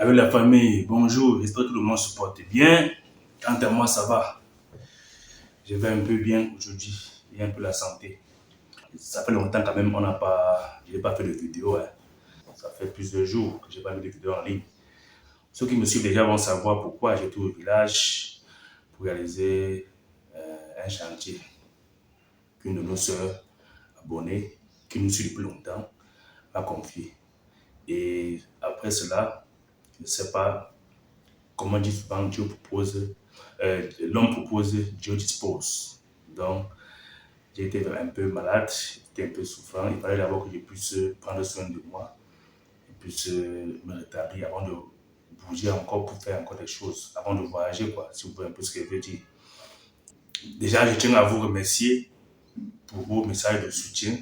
Avec la famille, bonjour, j'espère que tout le monde se porte bien. Quant à moi, ça va. Je vais un peu bien aujourd'hui, il y a un peu la santé. Ça fait longtemps quand même, je n'ai pas fait de vidéo. Ça fait plusieurs jours que je n'ai pas mis de vidéo en ligne. Ceux qui me suivent déjà vont savoir pourquoi j'étais au village pour réaliser un chantier qu'une de nos sœurs abonnées, qui nous suit depuis longtemps, m'a confié. Et après cela, je ne sais pas comment dit souvent, l'homme propose, Dieu dispose. Donc, j'ai été un peu malade, j'étais un peu souffrant. Il fallait d'abord que je puisse prendre soin de moi, et puisse me rétablir avant de bouger encore pour faire encore des choses, avant de voyager, quoi, si vous voyez un peu ce que je veux dire. Déjà, je tiens à vous remercier pour vos messages de soutien.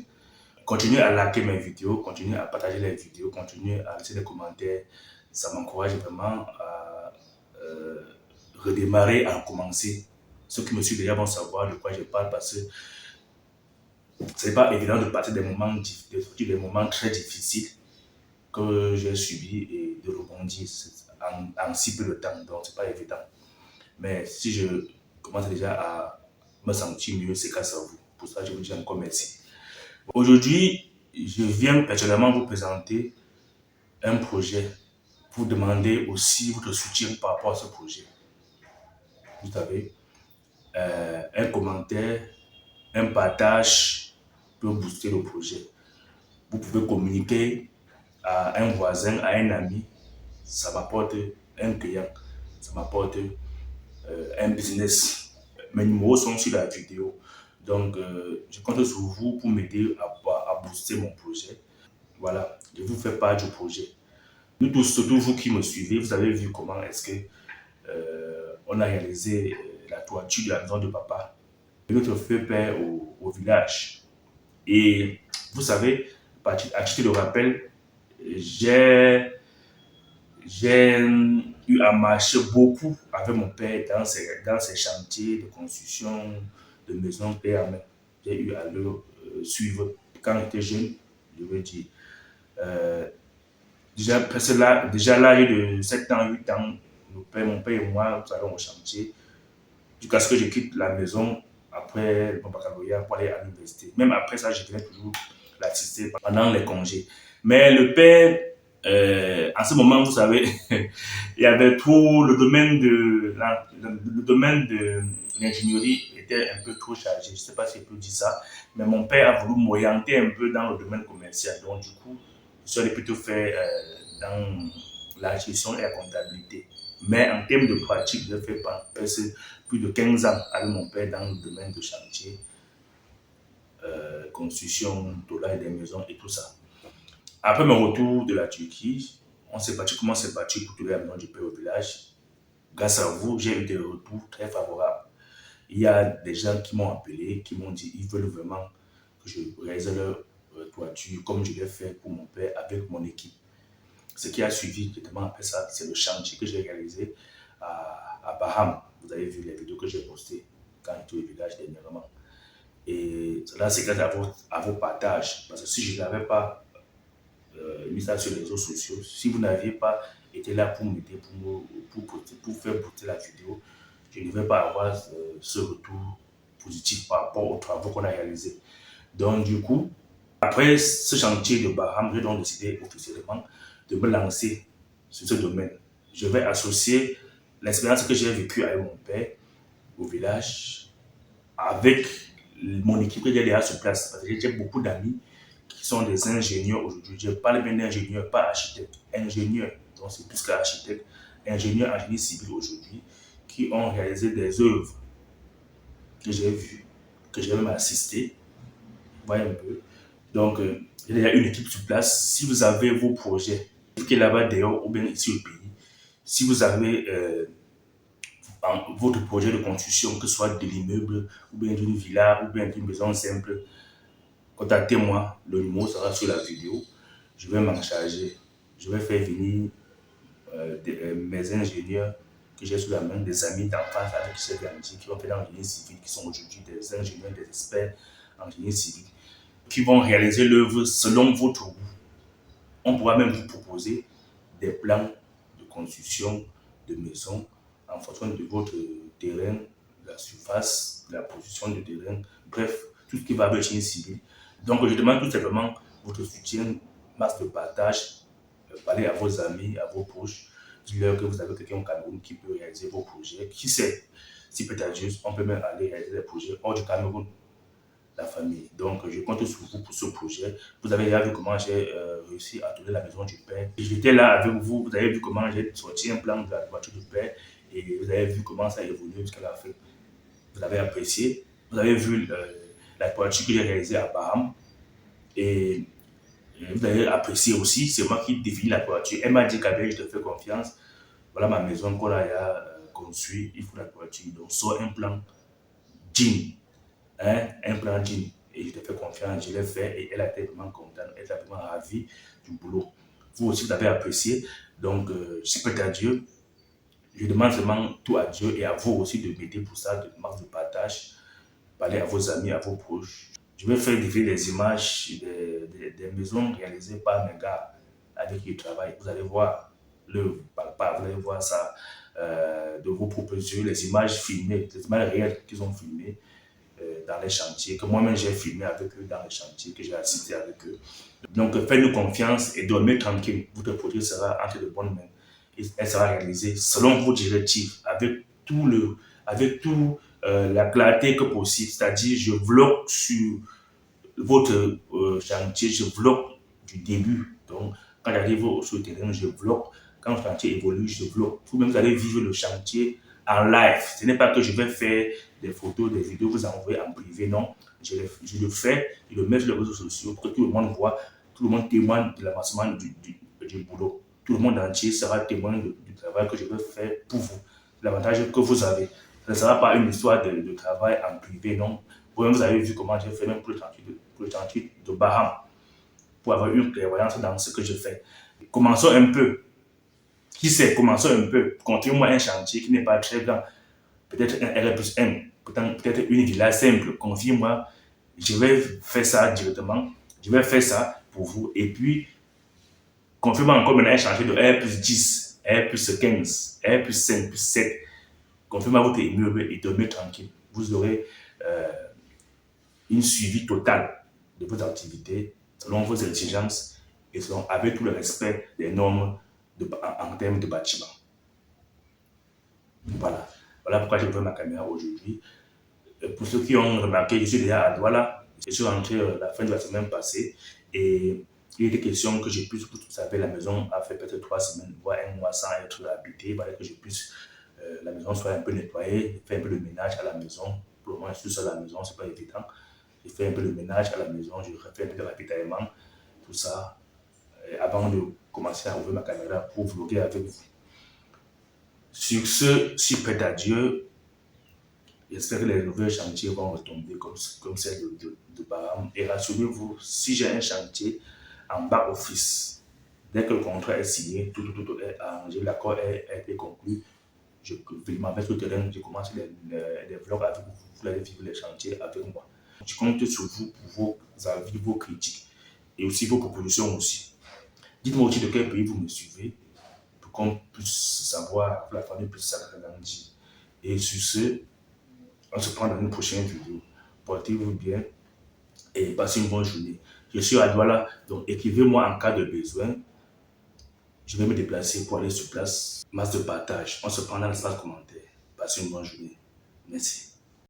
Continuez à liker mes vidéos, continuez à partager les vidéos, continuez à laisser des commentaires. Ça m'encourage vraiment à redémarrer, à recommencer. Ceux qui me suivent déjà vont savoir de quoi je parle parce que ce n'est pas évident de partir des moments très difficiles que j'ai subis et de rebondir en si peu de temps. Donc, ce n'est pas évident. Mais si je commence déjà à me sentir mieux, c'est grâce à vous. Pour ça, je vous dis encore merci. Aujourd'hui, je viens personnellement vous présenter un projet, vous demander aussi votre soutien par rapport à ce projet. Vous savez, un commentaire, un partage peut booster le projet. Vous pouvez communiquer à un voisin, à un ami, ça m'apporte un client, ça m'apporte un business. Mes numéros sont sur la vidéo. Donc, je compte sur vous pour m'aider à booster mon projet. Voilà, je vous fais part du projet. Nous tous, surtout vous qui me suivez, vous avez vu comment est-ce que on a réalisé la toiture de la maison de papa, de notre feu père au village. Et vous savez, à titre de rappel, j'ai eu à marcher beaucoup avec mon père dans ses chantiers de construction de maisons père à main. J'ai eu à le suivre quand j'étais jeune, je veux dire. Déjà à l'âge de 7 ans, 8 ans, mon père et moi, nous allons au chantier jusqu'à ce que je quitte la maison après mon baccalauréat pour aller à l'université. Même après ça, je venais toujours l'assister pendant les congés. Mais le père, en ce moment, vous savez, il y avait trop le domaine de l'ingénierie était un peu trop chargé. Je ne sais pas si je peux dire ça, mais mon père a voulu m'orienter un peu dans le domaine commercial. Donc, du coup, je suis allé plutôt faire dans la gestion et la comptabilité. Mais en termes de pratique, j'ai fait passer plus de 15 ans avec mon père dans le domaine de chantier, construction, tournage des maisons et tout ça. Après mon retour de la Turquie, on s'est battu, comment on s'est battu pour trouver la maison du père au village. Grâce à vous, j'ai eu des retours très favorables. Il y a des gens qui m'ont appelé, qui m'ont dit qu'ils veulent vraiment que je réalise leur toiture comme je l'ai fait pour mon père avec mon équipe. Ce qui a suivi directement après ça, c'est le chantier que j'ai réalisé à Baham. Vous avez vu les vidéos que j'ai postées quand j'étais au village dernièrement. Et cela, c'est grâce à vos partages. Parce que si je n'avais pas mis ça sur les réseaux sociaux, si vous n'aviez pas été là pour m'aider, pour faire booster la vidéo, je ne vais pas avoir ce retour positif par rapport aux travaux qu'on a réalisés. Donc, du coup, après ce chantier de Baham, j'ai donc décidé officiellement de me lancer sur ce domaine. Je vais associer l'expérience que j'ai vécue avec mon père au village avec mon équipe que j'ai déjà sur place. Parce que j'ai beaucoup d'amis qui sont des ingénieurs aujourd'hui. Je parle bien d'ingénieurs, pas architectes. Ingénieurs, donc c'est plus qu'architectes. Ingénieurs en génie civil aujourd'hui qui ont réalisé des œuvres que j'ai vues, que j'ai même assisté. Vous voyez un peu. Donc, il y a une équipe sur place. Si vous avez vos projets, qui est là-bas d'ailleurs ou bien ici au pays, si vous avez votre projet de construction, que ce soit de l'immeuble, ou bien d'une villa, ou bien d'une maison simple, contactez-moi. Le numéro sera sur la vidéo. Je vais m'en charger. Je vais faire venir mes ingénieurs que j'ai sous la main, des amis d'enfance avec qui j'ai grandi, qui ont fait dans le génie civil, qui sont aujourd'hui des ingénieurs, des experts en génie civil, qui vont réaliser l'œuvre selon votre goût. On pourra même vous proposer des plans de construction de maison en fonction de votre terrain, la surface, la position du terrain, bref, tout ce qui va avec génie civil. Donc, je demande tout simplement votre soutien, masse de partage, parlez à vos amis, à vos proches, dites-leur que vous avez quelqu'un au Cameroun qui peut réaliser vos projets. Qui sait, si peut-être juste, on peut même aller réaliser des projets hors du Cameroun, la famille. Donc, je compte sur vous pour ce projet. Vous avez déjà vu comment j'ai réussi à tourner la maison du père. J'étais là avec vous, vous avez vu comment j'ai sorti un plan de la voiture du père et vous avez vu comment ça a évolué jusqu'à la fin. Vous avez apprécié. Vous avez vu la voiture que j'ai réalisée à Baham et vous avez apprécié aussi. C'est moi qui définis la voiture. Elle m'a dit qu'Abel, je te fais confiance. Voilà ma maison qu'on a construite. Il faut la voiture. Donc, sort un plan digne. Hein, un plan digne. Et je te fais confiance, je l'ai fait et elle a été vraiment contente, elle était vraiment ravie du boulot. Vous aussi, vous avez apprécié. Donc, je prie à Dieu. Je demande seulement tout à Dieu et à vous aussi de m'aider pour ça, de marque de partage. Parlez à vos amis, à vos proches. Je vais faire défiler les images des maisons réalisées par mes gars avec qui je travaille. Vous allez voir le palpable, vous allez voir ça de vos propres yeux, les images filmées, les images réelles qu'ils ont filmées dans les chantiers, que moi-même j'ai filmé avec eux dans les chantiers, que j'ai assisté avec eux. Donc faites-nous confiance et dormez tranquille. Votre projet sera entre de bonnes mains. Elle sera réalisée selon vos directives, avec tout la clarté que possible. C'est-à-dire, je vlog sur votre chantier, je vlog du début. Donc, quand j'arrive sur le terrain, je vlog. Quand le chantier évolue, je vlog. Vous-même, vous allez vivre le chantier en live. Ce n'est pas que je vais faire des photos, des vidéos, vous envoyer en privé, non. Je le fais, je le mets sur les réseaux sociaux pour que tout le monde voit, tout le monde témoigne de l'avancement du boulot. Tout le monde entier sera témoin du travail que je vais faire pour vous. L'avantage que vous avez. Ce ne sera pas une histoire de travail en privé, non. Vous avez vu comment j'ai fait même pour le chantier de Baham, pour avoir une clairvoyance dans ce que je fais. Commençons un peu. Qui sait, commençons un peu. Confiez-moi un chantier qui n'est pas très grand. Peut-être un R+1, peut-être une villa simple. Confiez-moi, je vais faire ça directement. Je vais faire ça pour vous. Et puis, confiez-moi encore maintenant un chantier de R+10, R+15, R+5, R+7. Confiez-moi votre immeuble et dormez tranquille. Vous aurez une suivi totale de vos activités selon vos exigences et avec tout le respect des normes en termes de bâtiment. Voilà. Voilà pourquoi j'ai ouvert ma caméra aujourd'hui. Pour ceux qui ont remarqué, je suis déjà à Douala. Je suis rentré la fin de la semaine passée et il était question que je puisse, vous savez, la maison a fait peut-être 3 semaines, voire un mois sans être habitée. Il fallait que je puisse, la maison soit un peu nettoyée, faire un peu de ménage à la maison. Pour le moment, je suis seul à la maison, c'est pas évident. Je fais un peu de ménage à la maison, je refais un peu de ravitaillement, tout ça, avant de commencer à ouvrir ma caméra pour vlogger avec vous. Sur ce, si prête à Dieu, j'espère que les nouveaux chantiers vont retomber comme celle de Baham. Et rassurez-vous, si j'ai un chantier en bas office, dès que le contrat est signé, tout est arrangé, l'accord a été conclu, je m'en vais sur le terrain, je commence les vlogs avec vous, vous allez vivre les chantiers avec moi. Je compte sur vous pour vos avis, vos critiques et aussi vos propositions aussi. Dites-moi aussi de quel pays vous me suivez pour qu'on puisse savoir, pour la famille puisse s'agrandir. Et sur ce, on se prend dans une prochaine vidéo. Portez-vous bien et passez une bonne journée. Je suis à Douala, donc écrivez-moi en cas de besoin. Je vais me déplacer pour aller sur place. Masse de partage. On se prend dans l'espace commentaire. Passez une bonne journée. Merci.